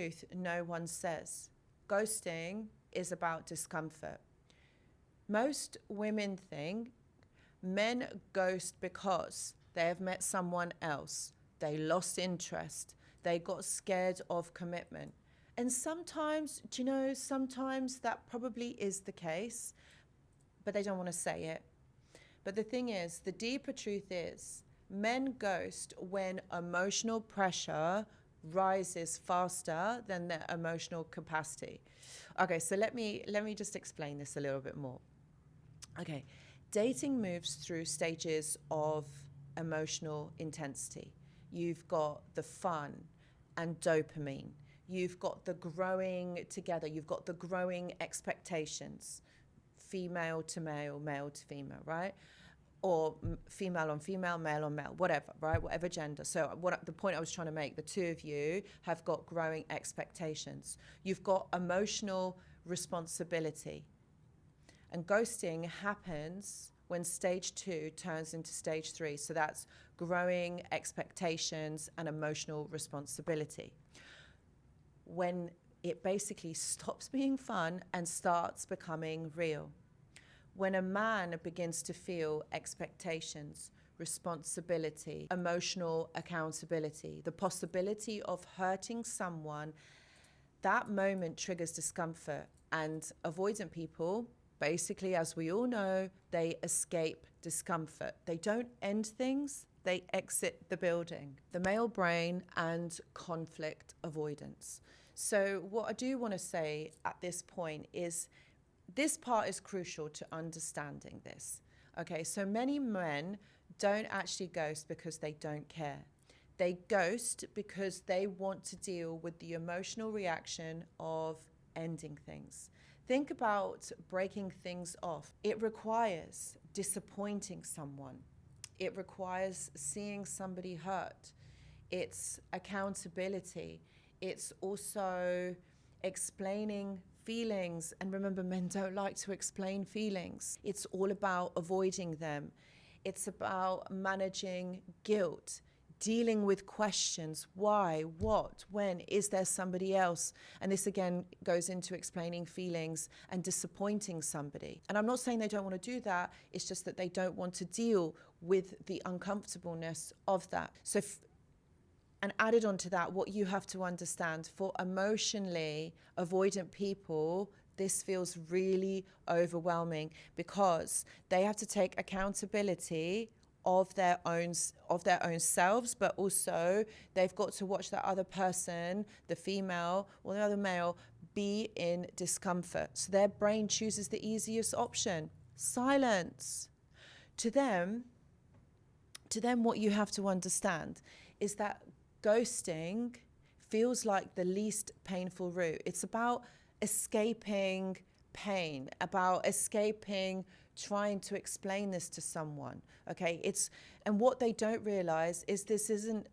truth no one says. Ghosting is about discomfort. Most women think men ghost because they have met someone else, they lost interest, they got scared of commitment. And sometimes, sometimes that probably is the case, but they don't want to say it. But the thing is, the deeper truth is, men ghost when emotional pressure rises faster than their emotional capacity. Okay, so let me just explain this a little bit more. Okay, dating moves through stages of emotional intensity. You've got the fun and dopamine. You've got the growing together. You've got the growing expectations, female to male, male to female, right? Or female on female, male on male, whatever, right? Whatever gender. So the point I was trying to make, the two of you have got growing expectations. You've got emotional responsibility. And ghosting happens when stage 2 turns into stage 3. So that's growing expectations and emotional responsibility. When it basically stops being fun and starts becoming real. When a man begins to feel expectations, responsibility, emotional accountability, the possibility of hurting someone, that moment triggers discomfort. And avoidant people, basically, as we all know, they escape discomfort. They don't end things, they exit the building. The male brain and conflict avoidance. So what I do want to say at this point is, this part is crucial to understanding this. Okay, so many men don't actually ghost because they don't care. They ghost because they want to deal with the emotional reaction of ending things. Think about breaking things off. It requires disappointing someone. It requires seeing somebody hurt. It's accountability. It's also explaining feelings. And remember, men don't like to explain feelings. It's all about avoiding them. It's about managing guilt, dealing with questions. Why? What? When? Is there somebody else? And this again goes into explaining feelings and disappointing somebody. And I'm not saying they don't want to do that. It's just that they don't want to deal with the uncomfortableness of that. So and added on to that, what you have to understand, for emotionally avoidant people, this feels really overwhelming because they have to take accountability of their own selves, but also they've got to watch that other person, the female or the other male, be in discomfort. So their brain chooses the easiest option, silence. To them, what you have to understand is that ghosting feels like the least painful route. It's about escaping pain, about escaping trying to explain this to someone. Okay, and what they don't realize is this isn't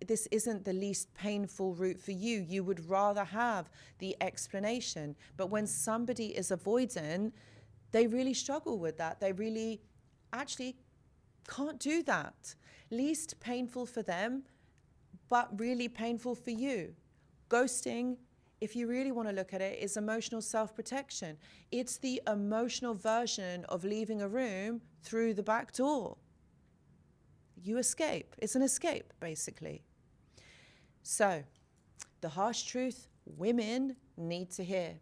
the least painful route for you. You would rather have the explanation. But when somebody is avoidant, they really struggle with that. They really actually can't do that. Least painful for them, but really painful for you. Ghosting, if you really want to look at it, is emotional self-protection. It's the emotional version of leaving a room through the back door. You escape. It's an escape, basically. So, the harsh truth women need to hear.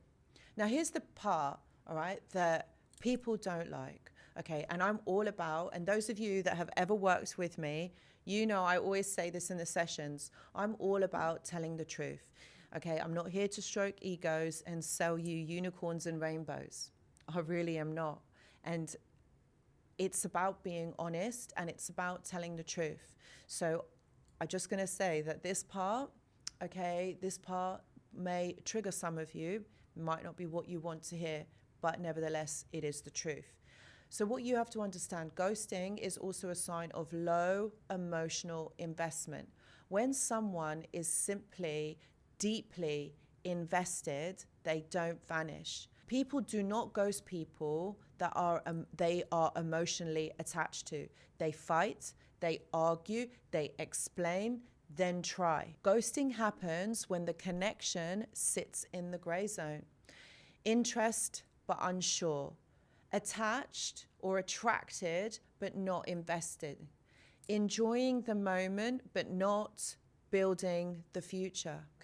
Now, here's the part, all right, that people don't like. Okay, and I'm all about, and those of you that have ever worked with me, you know I always say this in the sessions, I'm all about telling the truth. Okay, I'm not here to stroke egos and sell you unicorns and rainbows. I really am not. And it's about being honest and it's about telling the truth. So I'm just going to say that this part, okay, this part may trigger some of you, might not be what you want to hear, but nevertheless, it is the truth. So what you have to understand, ghosting is also a sign of low emotional investment. When someone is simply deeply invested, they don't vanish. People do not ghost people that they are emotionally attached to. They fight, they argue, they explain, then try. Ghosting happens when the connection sits in the gray zone. Interest but unsure. Attached or attracted but not invested. Enjoying the moment but not building the future. Okay?